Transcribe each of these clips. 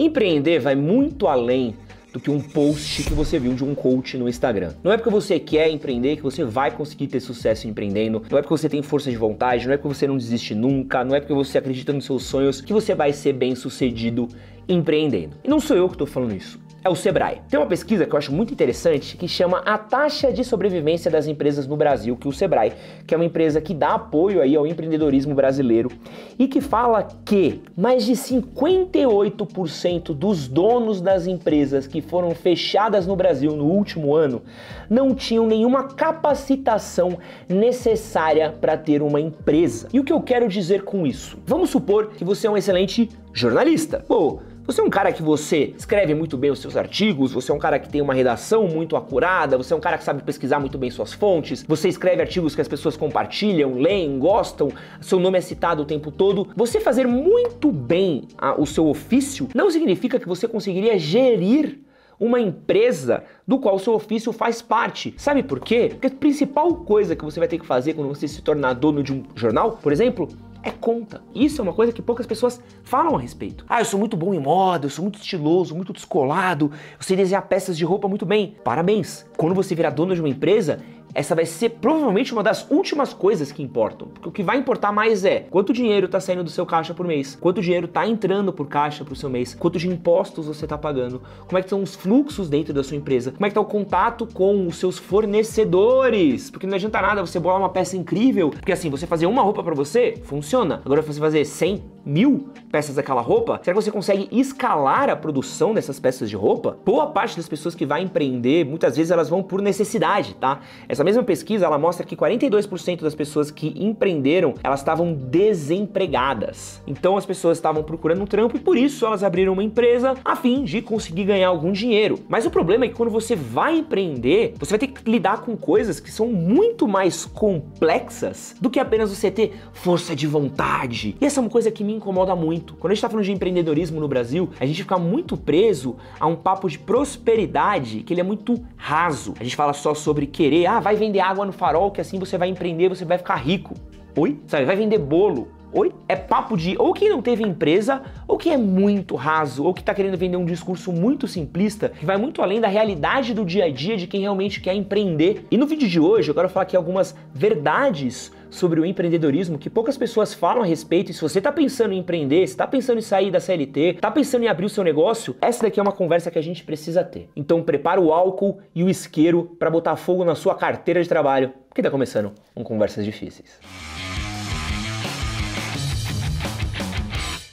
Empreender vai muito além do que um post que você viu de um coach no Instagram. Não é porque você quer empreender que você vai conseguir ter sucesso empreendendo, não é porque você tem força de vontade, não é porque você não desiste nunca, não é porque você acredita nos seus sonhos que você vai ser bem sucedido empreendendo. E não sou eu que estou falando isso. É o Sebrae. Tem uma pesquisa que eu acho muito interessante que chama a taxa de sobrevivência das empresas no Brasil, que o Sebrae, que é uma empresa que dá apoio aí ao empreendedorismo brasileiro e que fala que mais de 58% dos donos das empresas que foram fechadas no Brasil no último ano não tinham nenhuma capacitação necessária para ter uma empresa. E o que eu quero dizer com isso? Vamos supor que você é um excelente jornalista. Pô, você é um cara que você escreve muito bem os seus artigos, você é um cara que tem uma redação muito acurada, você é um cara que sabe pesquisar muito bem suas fontes, você escreve artigos que as pessoas compartilham, leem, gostam, seu nome é citado o tempo todo. Você fazer muito bem o seu ofício não significa que você conseguiria gerir uma empresa do qual o seu ofício faz parte. Sabe por quê? Porque a principal coisa que você vai ter que fazer quando você se tornar dono de um jornal, por exemplo, é conta. Isso é uma coisa que poucas pessoas falam a respeito. Ah, eu sou muito bom em moda, eu sou muito estiloso, muito descolado, eu sei desenhar peças de roupa muito bem. Parabéns! Quando você virar dono de uma empresa, essa vai ser provavelmente uma das últimas coisas que importam. Porque o que vai importar mais é quanto dinheiro está saindo do seu caixa por mês, quanto dinheiro está entrando por caixa para o seu mês, quanto de impostos você está pagando, como é que estão os fluxos dentro da sua empresa, como é que está o contato com os seus fornecedores. Porque não adianta nada você bolar uma peça incrível, porque assim, você fazer uma roupa para você, funciona. Agora você fazer 100, 1000 peças daquela roupa, será que você consegue escalar a produção dessas peças de roupa? Boa parte das pessoas que vai empreender, muitas vezes elas vão por necessidade, tá? Essa mesma pesquisa, ela mostra que 42% das pessoas que empreenderam, elas estavam desempregadas. Então as pessoas estavam procurando um trampo e por isso elas abriram uma empresa a fim de conseguir ganhar algum dinheiro. Mas o problema é que quando você vai empreender, você vai ter que lidar com coisas que são muito mais complexas do que apenas você ter força de vontade. E essa é uma coisa que me incomoda muito. Quando a gente tá falando de empreendedorismo no Brasil, a gente fica muito preso a um papo de prosperidade que ele é muito raso. A gente fala só sobre querer, vai vender água no farol que assim você vai empreender, você vai ficar rico. Oi? Sabe, vai vender bolo. Oi? É papo de ou quem não teve empresa, ou que é muito raso, ou que tá querendo vender um discurso muito simplista, que vai muito além da realidade do dia a dia de quem realmente quer empreender. E no vídeo de hoje eu quero falar aqui algumas verdades sobre o empreendedorismo que poucas pessoas falam a respeito. E se você tá pensando em empreender, se tá pensando em sair da CLT, tá pensando em abrir o seu negócio, essa daqui é uma conversa que a gente precisa ter. Então prepara o álcool e o isqueiro para botar fogo na sua carteira de trabalho, porque tá começando um Conversas Difíceis.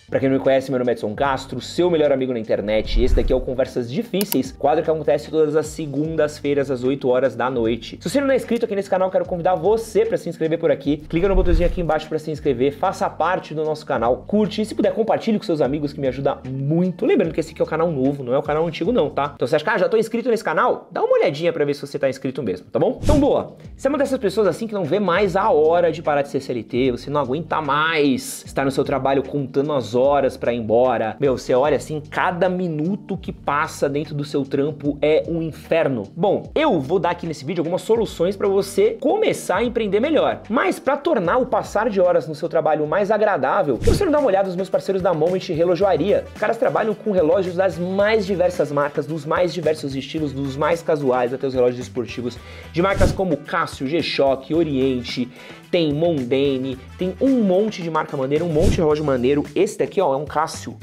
Pra quem não me conhece, meu nome é Edson Castro, seu melhor amigo na internet, e esse daqui é o Conversas Difíceis, quadro que acontece todas as segundas-feiras às 8 horas da noite. Se você não é inscrito aqui nesse canal, quero convidar você pra se inscrever por aqui, clica no botãozinho aqui embaixo pra se inscrever, faça parte do nosso canal, curte e se puder compartilhe com seus amigos que me ajuda muito. Lembrando que esse aqui é o canal novo, não é o canal antigo não, tá? Então você acha que já tô inscrito nesse canal? Dá uma olhadinha pra ver se você tá inscrito mesmo, tá bom? Então boa, você é uma dessas pessoas assim que não vê mais a hora de parar de ser CLT, você não aguenta mais estar no seu trabalho contando as horas pra ir embora. Meu, você olha assim, cada minuto que passa dentro do seu trampo é um inferno. Bom, eu vou dar aqui nesse vídeo algumas soluções pra você começar a empreender melhor. Mas pra tornar o passar de horas no seu trabalho mais agradável, por que você não dá uma olhada nos meus parceiros da Moment Relojoaria? Os caras trabalham com relógios das mais diversas marcas, dos mais diversos estilos, dos mais casuais até os relógios esportivos, de marcas como Casio, G-Shock, Oriente, tem Mondane, tem um monte de marca maneira, um monte de relógio maneiro. Esse daqui, ó, é um Casio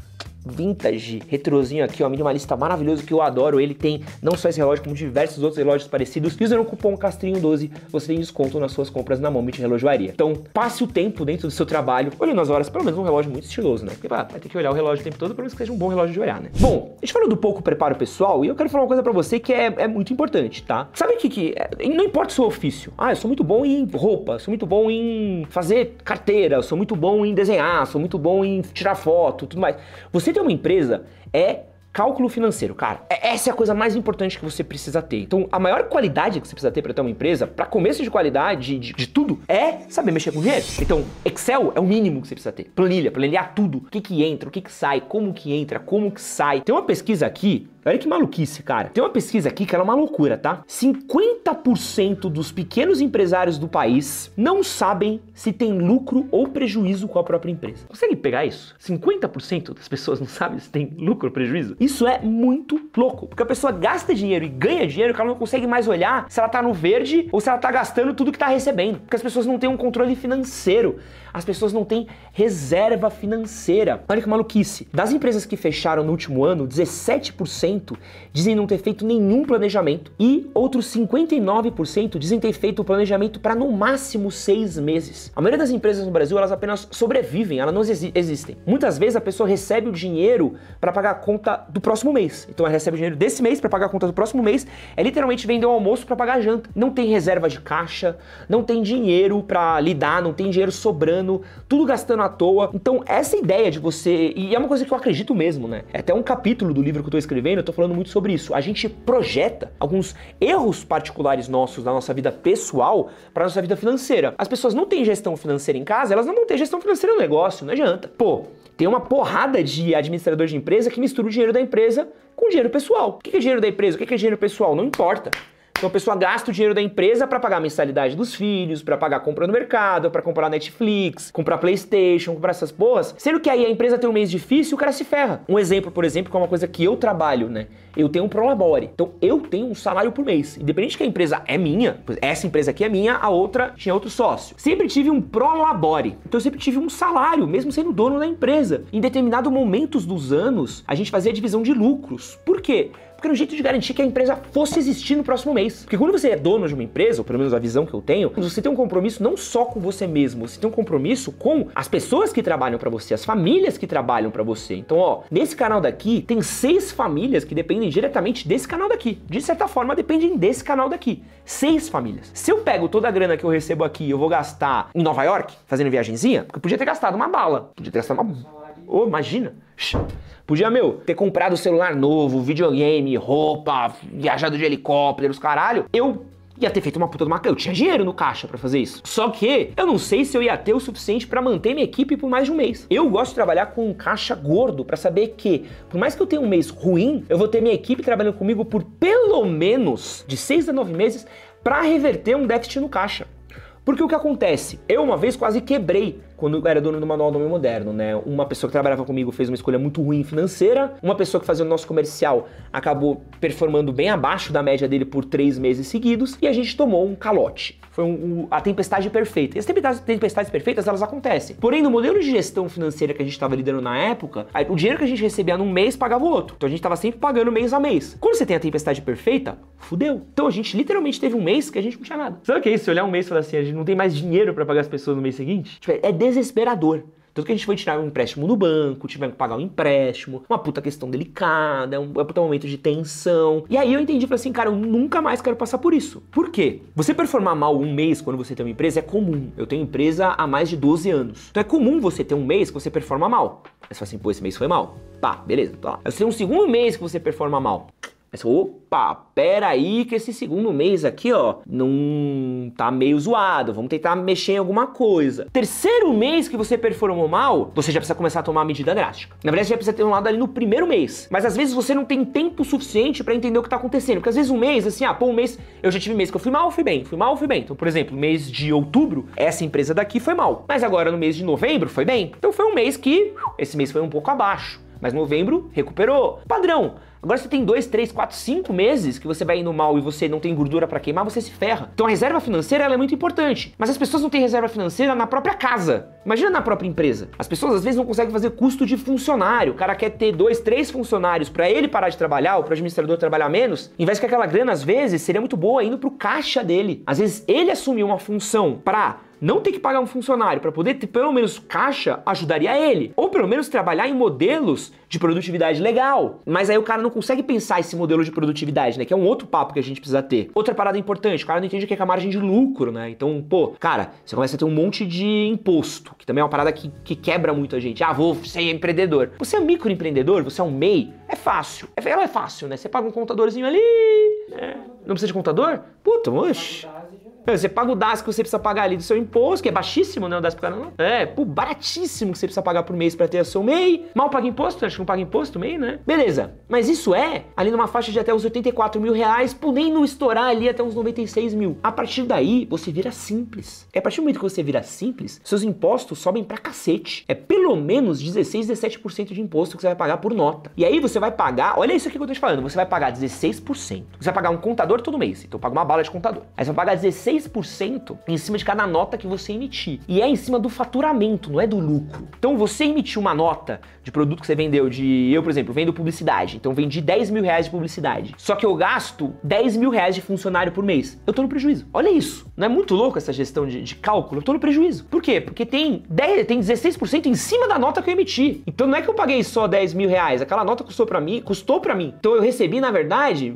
vintage, retrozinho aqui, ó, minimalista maravilhoso que eu adoro. Ele tem não só esse relógio, como diversos outros relógios parecidos. E usando o cupom CASTRINHO12, você tem desconto nas suas compras na Moment Relojoaria. Então, passe o tempo dentro do seu trabalho, olhando as horas, pelo menos um relógio muito estiloso, né? Porque vai ter que olhar o relógio o tempo todo, pelo menos que seja um bom relógio de olhar, né? Bom, a gente falou do pouco preparo pessoal e eu quero falar uma coisa pra você que é muito importante, tá? Sabe que não importa o seu ofício. Eu sou muito bom em roupa, sou muito bom em fazer carteira, sou muito bom em desenhar, sou muito bom em tirar foto, tudo mais. Você ter uma empresa é cálculo financeiro, cara. Essa é a coisa mais importante que você precisa ter. Então, a maior qualidade que você precisa ter para ter uma empresa, para começo de qualidade de tudo, é saber mexer com dinheiro. Então, Excel é o mínimo que você precisa ter. Planilhar tudo. O que entra, o que sai, como que entra, como que sai. Tem uma pesquisa aqui Olha que maluquice, cara. Tem uma pesquisa aqui que ela é uma loucura, tá? 50% dos pequenos empresários do país não sabem se tem lucro ou prejuízo com a própria empresa. Consegue pegar isso? 50% das pessoas não sabem se tem lucro ou prejuízo? Isso é muito louco, porque a pessoa gasta dinheiro e ganha dinheiro que ela não consegue mais olhar se ela tá no verde ou se ela tá gastando tudo que tá recebendo. Porque as pessoas não têm um controle financeiro. As pessoas não têm reserva financeira. Olha que maluquice. Das empresas que fecharam no último ano, 17% dizem não ter feito nenhum planejamento e outros 59% dizem ter feito o planejamento para no máximo 6 meses. A maioria das empresas no Brasil, elas apenas sobrevivem, elas não existem. Muitas vezes a pessoa recebe o dinheiro para pagar a conta do próximo mês. Então ela recebe o dinheiro desse mês para pagar a conta do próximo mês, é literalmente vender o almoço para pagar a janta. Não tem reserva de caixa, não tem dinheiro para lidar, não tem dinheiro sobrando, tudo gastando à toa. Então essa ideia de você, e é uma coisa que eu acredito mesmo, né? É até um capítulo do livro que eu tô escrevendo, eu tô falando muito sobre isso. A gente projeta alguns erros particulares nossos da nossa vida pessoal para nossa vida financeira. As pessoas não têm gestão financeira em casa, elas não vão ter gestão financeira no negócio, não adianta. Pô, tem uma porrada de administrador de empresa que mistura o dinheiro da empresa com o dinheiro pessoal. O que é dinheiro da empresa? O que é dinheiro pessoal? Não importa. Então a pessoa gasta o dinheiro da empresa para pagar a mensalidade dos filhos, para pagar a compra no mercado, para comprar Netflix, comprar PlayStation, comprar essas porras. Sendo que aí a empresa tem um mês difícil, o cara se ferra. Um exemplo, por exemplo, que é uma coisa que eu trabalho, né? Eu tenho um Prolabore. Então eu tenho um salário por mês. Independente que a empresa é minha, essa empresa aqui é minha, a outra tinha outro sócio. Sempre tive um Prolabore. Então eu sempre tive um salário, mesmo sendo dono da empresa. Em determinados momentos dos anos, a gente fazia divisão de lucros. Por quê? Porque era um jeito de garantir que a empresa fosse existir no próximo mês. Porque quando você é dono de uma empresa, ou pelo menos a visão que eu tenho, você tem um compromisso não só com você mesmo, você tem um compromisso com as pessoas que trabalham pra você, as famílias que trabalham pra você. Então, ó, nesse canal daqui, tem 6 famílias que dependem diretamente desse canal daqui. De certa forma, dependem desse canal daqui. 6 famílias. Se eu pego toda a grana que eu recebo aqui e eu vou gastar em Nova York, fazendo viagenzinha, porque eu podia ter gastado uma bala, podia ter gastado uma... Oh, imagina! Podia, ter comprado celular novo, videogame, roupa, viajado de helicóptero, os caralho. Eu ia ter feito uma puta de uma... Eu tinha dinheiro no caixa pra fazer isso. Só que eu não sei se eu ia ter o suficiente pra manter minha equipe por mais de um mês. Eu gosto de trabalhar com um caixa gordo pra saber que, por mais que eu tenha um mês ruim, eu vou ter minha equipe trabalhando comigo por pelo menos de 6 a 9 meses pra reverter um déficit no caixa. Porque o que acontece? Eu uma vez quase quebrei quando eu era dono do Manual do Homem Moderno, né? Uma pessoa que trabalhava comigo fez uma escolha muito ruim financeira, uma pessoa que fazia o nosso comercial acabou performando bem abaixo da média dele por 3 meses seguidos e a gente tomou um calote. Foi a tempestade perfeita. E as tempestades perfeitas, elas acontecem. Porém, no modelo de gestão financeira que a gente estava lidando na época, o dinheiro que a gente recebia num mês pagava o outro. Então a gente estava sempre pagando mês a mês. Quando você tem a tempestade perfeita, fudeu. Então a gente literalmente teve um mês que a gente não tinha nada. Sabe o que é isso? Olhar um mês e falar assim, a gente não tem mais dinheiro para pagar as pessoas no mês seguinte? Tipo, é desesperador. Tanto que a gente foi tirar um empréstimo no banco, tivemos que pagar um empréstimo, uma puta questão delicada, um puta momento de tensão. E aí eu entendi, falei assim, cara, eu nunca mais quero passar por isso. Por quê? Você performar mal um mês quando você tem uma empresa é comum. Eu tenho empresa há mais de 12 anos. Então é comum você ter um mês que você performa mal. Aí você fala assim, pô, esse mês foi mal. Tá, beleza, tá lá. Aí você tem um segundo mês que você performa mal. Aí você, opa, pera aí que esse segundo mês aqui, ó, não tá meio zoado, vamos tentar mexer em alguma coisa. Terceiro mês que você performou mal, você já precisa começar a tomar uma medida drástica. Na verdade, você já precisa ter um lado ali no primeiro mês. Mas às vezes você não tem tempo suficiente pra entender o que tá acontecendo. Porque às vezes um mês, assim, um mês, eu já tive mês que eu fui mal, fui bem, fui mal, fui bem. Então, por exemplo, no mês de outubro, essa empresa daqui foi mal. Mas agora no mês de novembro foi bem. Então foi um mês que, esse mês foi um pouco abaixo. Mas novembro recuperou. Padrão. Agora você tem 2, 3, 4, 5 meses que você vai indo mal e você não tem gordura pra queimar, você se ferra. Então a reserva financeira ela é muito importante. Mas as pessoas não têm reserva financeira na própria casa. Imagina na própria empresa. As pessoas às vezes não conseguem fazer custo de funcionário. O cara quer ter 2, 3 funcionários pra ele parar de trabalhar ou pro administrador trabalhar menos. Em vez que aquela grana às vezes seria muito boa indo pro caixa dele. Às vezes ele assumir uma função pra não ter que pagar um funcionário para poder ter pelo menos caixa ajudaria ele. Ou pelo menos trabalhar em modelos de produtividade legal. Mas aí o cara não consegue pensar esse modelo de produtividade, né? Que é um outro papo que a gente precisa ter. Outra parada importante, o cara não entende o que é a margem de lucro, né? Então, pô, cara, você começa a ter um monte de imposto, que também é uma parada que quebra muito a gente. Ah, vou ser empreendedor. Você é um microempreendedor, você é um MEI, é fácil. Ela é fácil, né? Você paga um contadorzinho ali, né? Não precisa de contador? Puta, oxe. Você paga o DAS que você precisa pagar ali do seu imposto, que é baixíssimo, né? O DAS pro cara não. Baratíssimo que você precisa pagar por mês pra ter o seu MEI. Mal paga imposto, acho que não paga imposto MEI, né? Beleza. Mas isso é ali numa faixa de até uns 84 mil reais, por nem não estourar ali até uns 96 mil. A partir daí, você vira simples. A partir do momento que você vira simples, seus impostos sobem pra cacete. É pelo menos 16, 17% de imposto que você vai pagar por nota. E aí você vai pagar, olha isso aqui que eu tô te falando, você vai pagar 16%. Você vai pagar um contador todo mês, então paga uma bala de contador. Aí você vai pagar 16% em cima de cada nota que você emitir. E é em cima do faturamento, não é do lucro. Então você emitiu uma nota de produto que você vendeu eu, por exemplo, vendo publicidade. Então vendi 10 mil reais de publicidade. Só que eu gasto 10 mil reais de funcionário por mês. Eu tô no prejuízo. Olha isso. Não é muito louco essa gestão de cálculo? Eu tô no prejuízo. Por quê? Porque tem 16% em cima da nota que eu emiti. Então não é que eu paguei só 10 mil reais. Aquela nota custou pra mim. Então eu recebi, na verdade,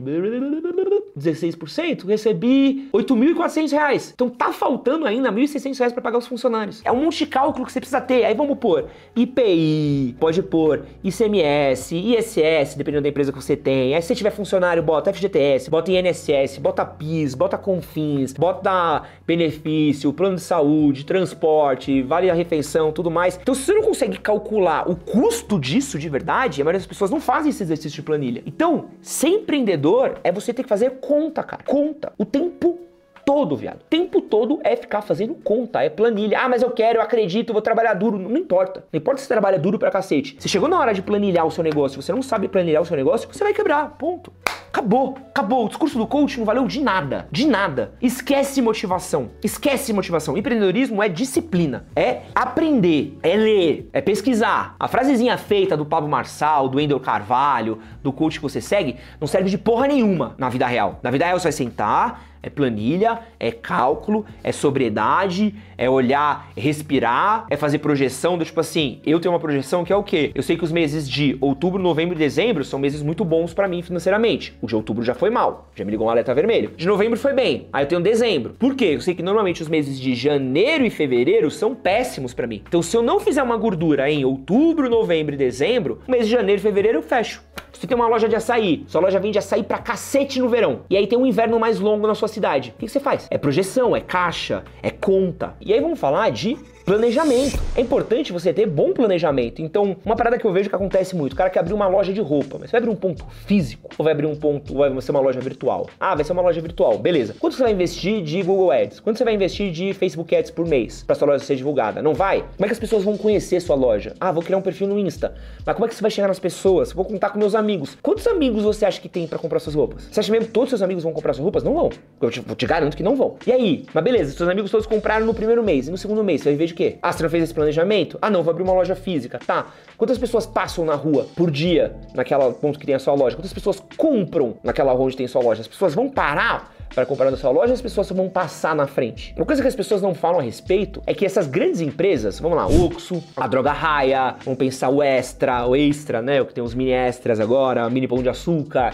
16%, recebi 8.400 reais. Então tá faltando ainda 1.600 reais pra pagar os funcionários. É um monte de cálculo que você precisa ter. Aí vamos pôr IPI, pode pôr ICMS, ISS, dependendo da empresa que você tem. Aí se você tiver funcionário, bota FGTS, bota INSS, bota PIS, bota CONFINS, bota benefício, plano de saúde, transporte, vale a refeição, tudo mais. Então se você não consegue calcular o custo disso de verdade, a maioria das pessoas não fazem esse exercício de planilha. Então, ser empreendedor é você ter que fazer conta, cara. Conta. O tempo todo, viado. O tempo todo é ficar fazendo conta, é planilha. Ah, mas eu quero, eu acredito, eu vou trabalhar duro. Não importa. Não importa se você trabalha duro pra cacete. Se chegou na hora de planilhar o seu negócio, você não sabe planilhar o seu negócio, você vai quebrar. Ponto. Acabou. Acabou. O discurso do coach não valeu de nada. De nada. Esquece motivação. Esquece motivação. Empreendedorismo é disciplina. É aprender. É ler. É pesquisar. A frasezinha feita do Pablo Marçal, do Wendel Carvalho, do coach que você segue, não serve de porra nenhuma na vida real. Na vida real você vai sentar, é planilha, é cálculo, é sobriedade, é olhar, é respirar, é fazer projeção do tipo assim, eu tenho uma projeção que é o quê? Eu sei que os meses de outubro, novembro e dezembro são meses muito bons pra mim financeiramente. O de outubro já foi mal, já me ligou um alerta vermelho. De novembro foi bem, aí eu tenho dezembro. Por quê? Eu sei que normalmente os meses de janeiro e fevereiro são péssimos pra mim. Então se eu não fizer uma gordura em outubro, novembro e dezembro, o mês de janeiro e fevereiro eu fecho. Se você tem uma loja de açaí, sua loja vende açaí pra cacete no verão, e aí tem um inverno mais longo na sua cidade, o que você faz? É projeção, é caixa, é conta. E aí vamos falar de planejamento. É importante você ter bom planejamento. Então, uma parada que eu vejo que acontece muito, o cara quer abrir uma loja de roupa, mas vai abrir um ponto físico ou vai abrir um ponto, vai ser uma loja virtual? Ah, vai ser uma loja virtual, beleza. Quanto você vai investir de Google Ads? Quanto você vai investir de Facebook Ads por mês pra sua loja ser divulgada? Não vai? Como é que as pessoas vão conhecer sua loja? Ah, vou criar um perfil no Insta. Mas como é que você vai chegar nas pessoas? Vou contar com meus amigos. Quantos amigos você acha que tem pra comprar suas roupas? Você acha mesmo que todos os seus amigos vão comprar suas roupas? Não vão. Eu te garanto que não vão. E aí? Mas beleza, seus amigos todos compraram no primeiro mês. E no segundo mês, você vai ver de quê? Ah, você não fez esse planejamento? Ah, não, vou abrir uma loja física. Tá. Quantas pessoas passam na rua por dia naquela ponto que tem a sua loja? Quantas pessoas compram naquela rua onde tem a sua loja? As pessoas vão parar para comprar na sua loja, as pessoas vão passar na frente. Uma coisa que as pessoas não falam a respeito é que essas grandes empresas, vamos lá, Oxxo, a Droga Raia, vamos pensar o Extra, né, o que tem os mini extras agora, mini pão de açúcar,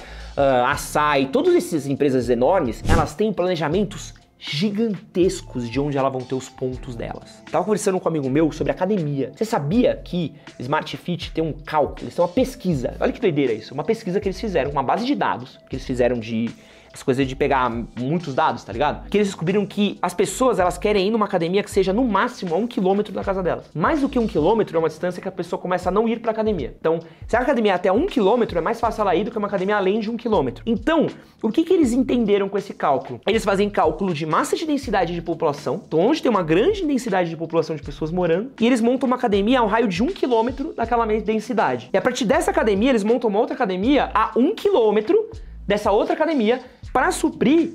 açaí, todas essas empresas enormes, elas têm planejamentos gigantescos de onde elas vão ter os pontos delas. Tava conversando com um amigo meu sobre academia. Você sabia que Smart Fit tem um cálculo, eles têm uma pesquisa, olha que doideira isso, uma pesquisa que eles fizeram, uma base de dados que eles fizeram de essa coisa de pegar muitos dados, tá ligado? Que eles descobriram que as pessoas, elas querem ir numa academia que seja no máximo a 1 quilômetro da casa delas. Mais do que 1 quilômetro é uma distância que a pessoa começa a não ir pra academia. Então, se a academia é até 1 quilômetro, é mais fácil ela ir do que uma academia além de 1 quilômetro. Então, o que eles entenderam com esse cálculo? Eles fazem cálculo de massa de densidade de população, então onde tem uma grande densidade de população de pessoas morando, e eles montam uma academia a um raio de 1 quilômetro daquela mesma densidade. E a partir dessa academia, eles montam uma outra academia a 1 quilômetro dessa outra academia para suprir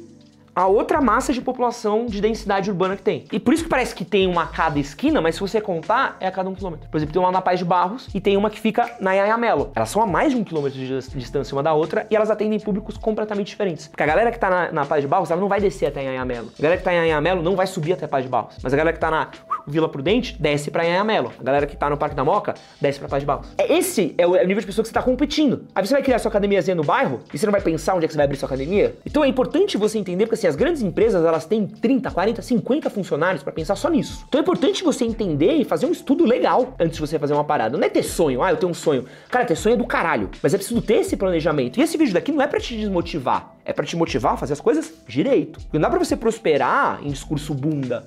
a outra massa de população de densidade urbana que tem. E por isso que parece que tem uma a cada esquina, mas se você contar, é a cada 1 quilômetro. Por exemplo, tem uma na Paz de Barros e tem uma que fica na Anhangamelo. Elas são a mais de 1 quilômetro de distância uma da outra e elas atendem públicos completamente diferentes. Porque a galera que tá na Paz de Barros, ela não vai descer até Anhangamelo. A galera que tá em Anhangamelo não vai subir até a Paz de Barros. Mas a galera que tá Vila Prudente, desce pra Anhangamelo. A galera que tá no Parque da Moca, desce pra Paz de Barros. Esse é o nível de pessoa que você tá competindo. Aí você vai criar sua academiazinha no bairro e você não vai pensar onde é que você vai abrir sua academia? Então é importante você entender, porque assim, as grandes empresas, elas têm 30, 40, 50 funcionários pra pensar só nisso. Então é importante você entender e fazer um estudo legal antes de você fazer uma parada. Não é ter sonho, eu tenho um sonho. Cara, ter sonho é do caralho. Mas é preciso ter esse planejamento. E esse vídeo daqui não é pra te desmotivar, é pra te motivar a fazer as coisas direito. Não dá pra você prosperar em discurso bunda.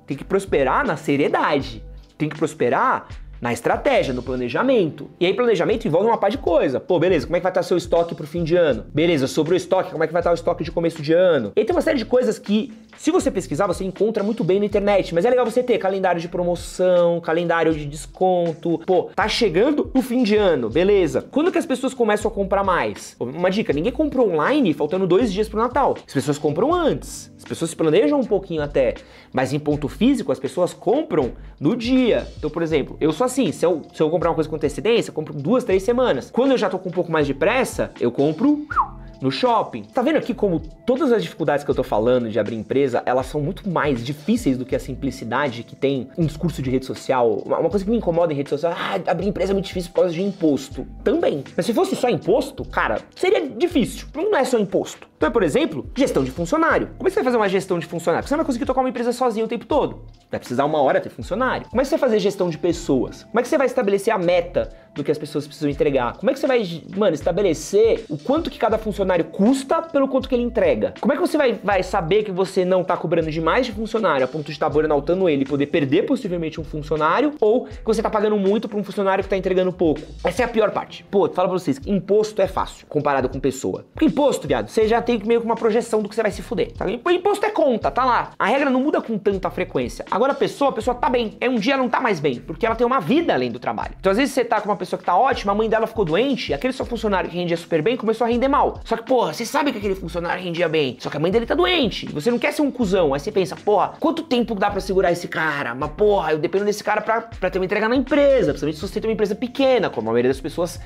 Tem que prosperar na seriedade. Tem que prosperar na estratégia, no planejamento. E aí planejamento envolve uma par de coisa. Pô, beleza, como é que vai estar seu estoque pro fim de ano? Beleza, sobrou estoque, como é que vai estar o estoque de começo de ano? E aí tem uma série de coisas que, se você pesquisar, você encontra muito bem na internet. Mas é legal você ter calendário de promoção, calendário de desconto. Pô, tá chegando o fim de ano, beleza. Quando que as pessoas começam a comprar mais? Uma dica, ninguém compra online faltando 2 dias pro Natal. As pessoas compram antes. As pessoas se planejam um pouquinho até. Mas em ponto físico, as pessoas compram no dia. Então, por exemplo, eu sou assim, se eu comprar uma coisa com antecedência, eu compro 2, 3 semanas. Quando eu já tô com um pouco mais de pressa, eu compro no shopping. Tá vendo aqui como todas as dificuldades que eu tô falando de abrir empresa, elas são muito mais difíceis do que a simplicidade que tem um discurso de rede social. Uma coisa que me incomoda em rede social, abrir empresa é muito difícil por causa de imposto. Também. Mas se fosse só imposto, cara, seria difícil. Não é só imposto. Então, por exemplo, gestão de funcionário. Como é que você vai fazer uma gestão de funcionário? Você não vai conseguir tocar uma empresa sozinho o tempo todo. Vai precisar 1 hora ter funcionário. Como é que você vai fazer gestão de pessoas? Como é que você vai estabelecer a meta do que as pessoas precisam entregar? Como é que você vai, estabelecer o quanto que cada funcionário custa pelo quanto que ele entrega? Como é que você vai saber que você não tá cobrando demais de funcionário a ponto de estar burnoutando ele e poder perder possivelmente um funcionário, ou que você tá pagando muito para um funcionário que tá entregando pouco? Essa é a pior parte. Pô, falo pra vocês, imposto é fácil comparado com pessoa. Porque imposto, viado, você já tem meio que uma projeção do que você vai se fuder. Tá? Imposto é conta, tá lá. A regra não muda com tanta frequência. Agora a pessoa tá bem. Um dia ela não tá mais bem, porque ela tem uma vida além do trabalho. Então às vezes você tá com uma pessoa que tá ótima, a mãe dela ficou doente, aquele seu funcionário que rendia super bem começou a render mal. Só que, porra, você sabe que aquele funcionário rendia bem, só que a mãe dele tá doente. Você não quer ser um cuzão. Aí você pensa, porra, quanto tempo dá pra segurar esse cara? Mas, porra, eu dependo desse cara pra ter uma entrega na empresa, principalmente se você tem uma empresa pequena, como a maioria das pessoas,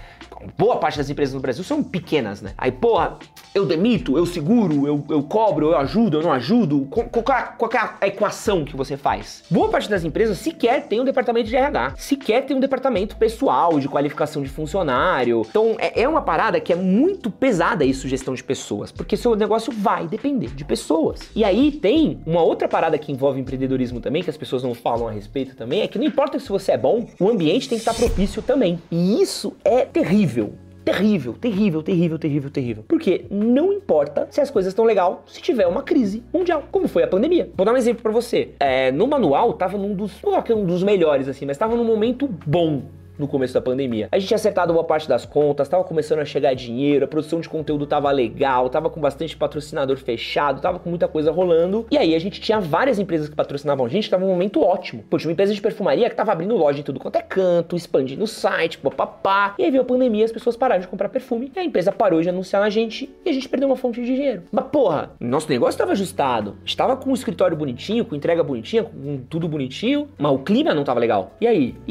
boa parte das empresas no Brasil são pequenas, né? Aí, porra, eu demito, eu seguro, eu cobro, eu ajudo, eu não ajudo. Qual é a equação que você faz? Boa parte das empresas sequer tem um departamento de RH, sequer tem um departamento pessoal, de qualificação de funcionário. Então é uma parada que é muito pesada isso, gestão de pessoas, porque seu negócio vai depender de pessoas. E aí tem uma outra parada que envolve empreendedorismo também, que as pessoas não falam a respeito também, é que não importa se você é bom, o ambiente tem que estar propício também. E isso é terrível. Terrível, terrível, terrível, terrível, terrível. Porque não importa se as coisas estão legal se tiver uma crise mundial, como foi a pandemia. Vou dar um exemplo pra você. No manual, tava num dos, não é um dos melhores assim, mas tava num momento bom no começo da pandemia. A gente tinha acertado boa parte das contas, tava começando a chegar dinheiro, a produção de conteúdo tava legal, tava com bastante patrocinador fechado, tava com muita coisa rolando. E aí a gente tinha várias empresas que patrocinavam a gente, tava num momento ótimo. Pô, tinha uma empresa de perfumaria que tava abrindo loja em tudo quanto é canto, expandindo o site, papapá. E aí veio a pandemia e as pessoas pararam de comprar perfume. E a empresa parou de anunciar na gente e a gente perdeu uma fonte de dinheiro. Mas porra, nosso negócio tava ajustado. A gente tava com um escritório bonitinho, com entrega bonitinha, com tudo bonitinho, mas o clima não tava legal. E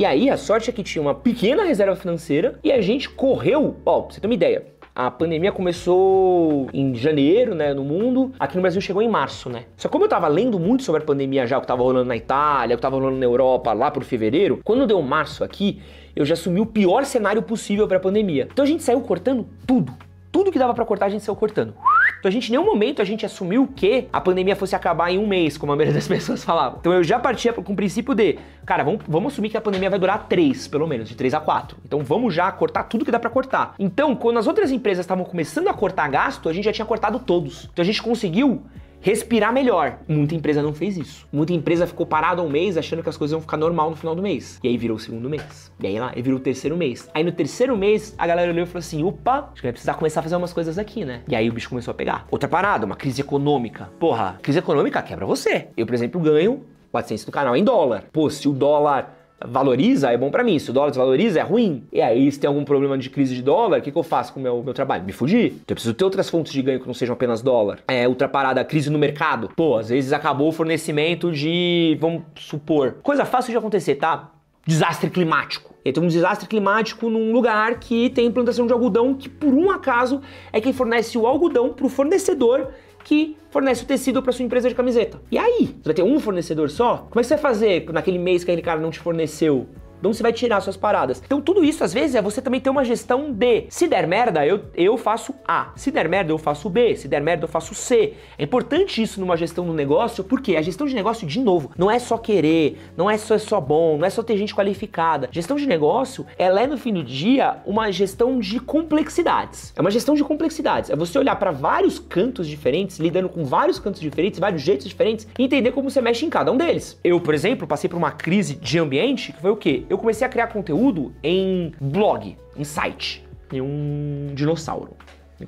aí a sorte é que tinha uma pequena reserva financeira e a gente correu, pra você ter uma ideia. A pandemia começou em janeiro, né, no mundo. Aqui no Brasil chegou em março, né? Só que como eu tava lendo muito sobre a pandemia já, o que tava rolando na Itália, o que tava rolando na Europa lá por fevereiro, quando deu março aqui, eu já assumi o pior cenário possível pra pandemia. Então a gente saiu cortando tudo. Tudo que dava pra cortar, a gente saiu cortando. Então em nenhum momento a gente assumiu que a pandemia fosse acabar em 1 mês, como a maioria das pessoas falavam. Então eu já partia com o princípio de, cara, vamos assumir que a pandemia vai durar 3, pelo menos, de 3 a 4. Então vamos já cortar tudo que dá pra cortar. Então, quando as outras empresas estavam começando a cortar gasto, a gente já tinha cortado todos. Então a gente conseguiu respirar melhor. Muita empresa não fez isso. Muita empresa ficou parada 1 mês achando que as coisas iam ficar normal no final do mês. E aí virou o 2º mês. E aí virou o 3º mês. Aí no 3º mês, a galera olhou e falou assim, opa, acho que vai precisar começar a fazer umas coisas aqui, né? E aí o bicho começou a pegar. Outra parada, uma crise econômica. Porra, crise econômica quebra você. Eu, por exemplo, ganho 400 do canal em dólar. Pô, se o dólar valoriza, é bom pra mim. Se o dólar desvaloriza, é ruim. E aí, se tem algum problema de crise de dólar, o que eu faço com o meu trabalho? Me fugir. Então eu preciso ter outras fontes de ganho que não sejam apenas dólar. Outra parada, crise no mercado. Pô, às vezes acabou o fornecimento de, vamos supor, coisa fácil de acontecer, tá? Desastre climático. E aí tem um desastre climático num lugar que tem plantação de algodão, que por um acaso é quem fornece o algodão para o fornecedor que fornece o tecido para sua empresa de camiseta. E aí? Você vai ter um fornecedor só? Como é que você vai fazer naquele mês que aquele cara não te forneceu? De onde você vai tirar suas paradas? Então tudo isso, às vezes, é você também ter uma gestão de se der merda, eu faço A. Se der merda, eu faço B. Se der merda, eu faço C. É importante isso numa gestão do negócio, porque a gestão de negócio, de novo, não é só querer, não é só bom, não é só ter gente qualificada. Gestão de negócio, ela é, no fim do dia, uma gestão de complexidades. É uma gestão de complexidades. É você olhar para vários cantos diferentes, lidando com vários cantos diferentes, vários jeitos diferentes, e entender como você mexe em cada um deles. Eu, por exemplo, passei por uma crise de ambiente, que foi o quê? Eu comecei a criar conteúdo em blog, em site. Tem um dinossauro,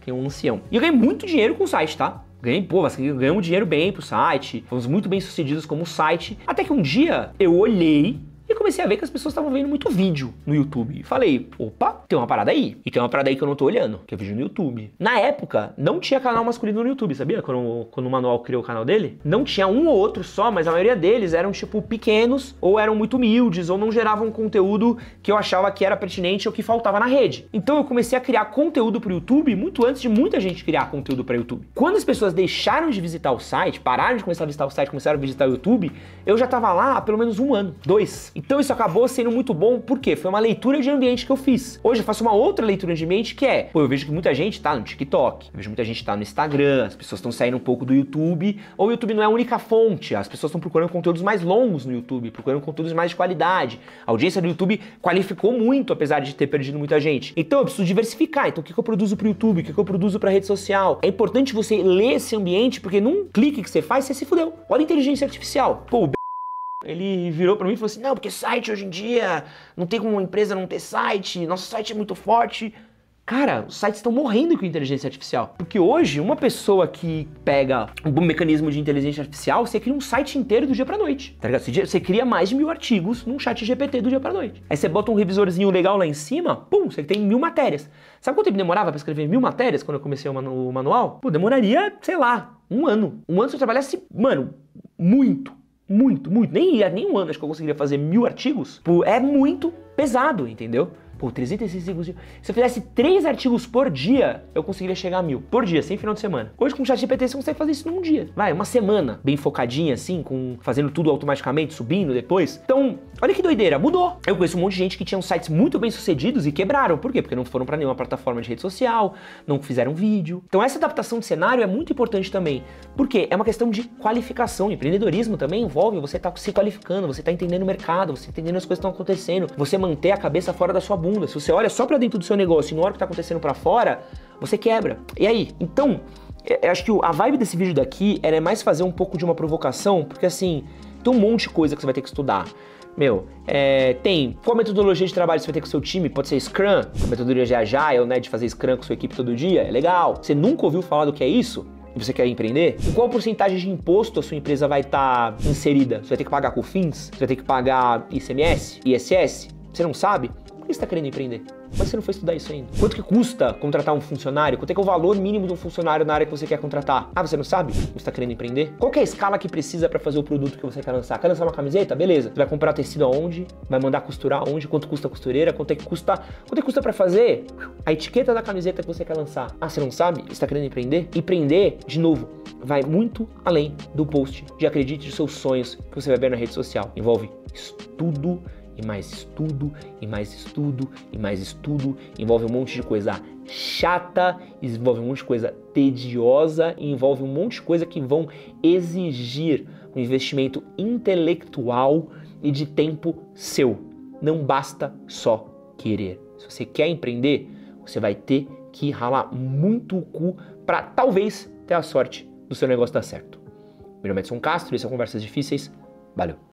tem um ancião. E eu ganhei muito dinheiro com o site, tá? Ganhamos dinheiro bem pro site, fomos muito bem sucedidos como site. Até que um dia eu olhei e comecei a ver que as pessoas estavam vendo muito vídeo no YouTube. E falei, opa, tem uma parada aí. E tem uma parada aí que eu não tô olhando, que é vídeo no YouTube. Na época, não tinha canal masculino no YouTube, sabia? Quando o Manual criou o canal dele, não tinha um ou outro só, mas a maioria deles eram, tipo, pequenos, ou eram muito humildes, ou não geravam conteúdo que eu achava que era pertinente ou que faltava na rede. Então eu comecei a criar conteúdo pro YouTube muito antes de muita gente criar conteúdo pra YouTube. Quando as pessoas deixaram de visitar o site, pararam de começar a visitar o site, começaram a visitar o YouTube, eu já tava lá há pelo menos 1 ano, 2. Então isso acabou sendo muito bom, porque foi uma leitura de ambiente que eu fiz. Hoje eu faço uma outra leitura de ambiente que é, eu vejo que muita gente tá no TikTok, eu vejo muita gente tá no Instagram, as pessoas estão saindo um pouco do YouTube, ou o YouTube não é a única fonte, as pessoas estão procurando conteúdos mais longos no YouTube, procurando conteúdos mais de qualidade. A audiência do YouTube qualificou muito, apesar de ter perdido muita gente. Então eu preciso diversificar. Então o que eu produzo pro YouTube, o que eu produzo pra rede social? É importante você ler esse ambiente, porque num clique que você faz, você se fudeu. Olha a inteligência artificial. Pô, ele virou pra mim e falou assim, não, porque site hoje em dia, não tem como uma empresa não ter site, nosso site é muito forte. Cara, os sites estão morrendo com inteligência artificial. Porque hoje, uma pessoa que pega um mecanismo de inteligência artificial, você cria um site inteiro do dia pra noite, tá ligado? Você cria mais de 1000 artigos num chat GPT do dia pra noite. Aí você bota um revisorzinho legal lá em cima, pum, você tem 1000 matérias. Sabe quanto tempo demorava pra escrever 1000 matérias quando eu comecei o manual? Pô, demoraria, sei lá, 1 ano. 1 ano se eu trabalhasse, mano, muito. Nem 1 ano acho que eu conseguiria fazer 1000 artigos. Pô, é muito pesado, entendeu? Pô, 365 dias. Se eu fizesse 3 artigos por dia, eu conseguiria chegar a 1000. Por dia, sem final de semana. Hoje com o ChatGPT você consegue fazer isso num dia. Vai, uma semana, bem focadinha assim, fazendo tudo automaticamente, subindo depois. Então, olha que doideira, mudou. Eu conheço um monte de gente que tinha sites muito bem sucedidos e quebraram. Por quê? Porque não foram pra nenhuma plataforma de rede social, não fizeram vídeo. Então essa adaptação de cenário é muito importante também. Porque é uma questão de qualificação. Empreendedorismo também envolve você tá se qualificando, você tá entendendo o mercado, você tá entendendo as coisas que estão acontecendo, você manter a cabeça fora da sua bunda. Se você olha só pra dentro do seu negócio e não olha o que tá acontecendo pra fora, você quebra. E aí? Então, eu acho que a vibe desse vídeo daqui é mais fazer um pouco de uma provocação, porque assim, tem um monte de coisa que você vai ter que estudar. Tem qual metodologia de trabalho você vai ter com o seu time? Pode ser Scrum, a metodologia de Agile, né, de fazer Scrum com sua equipe todo dia, é legal. Você nunca ouviu falar do que é isso? E você quer empreender? Em qual porcentagem de imposto a sua empresa vai estar inserida? Você vai ter que pagar COFINS? Você vai ter que pagar ICMS? ISS? Você não sabe? Por que você está querendo empreender? Mas você não foi estudar isso ainda. Quanto que custa contratar um funcionário? Quanto é que é o valor mínimo de um funcionário na área que você quer contratar? Ah, você não sabe? Você está querendo empreender? Qual que é a escala que precisa para fazer o produto que você quer lançar? Quer lançar uma camiseta? Beleza. Você vai comprar tecido aonde? Vai mandar costurar aonde? Quanto custa a costureira? Quanto é que custa para fazer a etiqueta da camiseta que você quer lançar? Ah, você não sabe? Você está querendo empreender? Empreender, de novo, vai muito além do post de acredite dos seus sonhos que você vai ver na rede social. Envolve estudo, e mais estudo, e mais estudo, e mais estudo, envolve um monte de coisa chata, envolve um monte de coisa tediosa, e envolve um monte de coisa que vão exigir um investimento intelectual e de tempo seu. Não basta só querer. Se você quer empreender, você vai ter que ralar muito o cu para talvez ter a sorte do seu negócio dar certo. Meu nome é Edson Castro, esse é Conversas Difíceis. Valeu!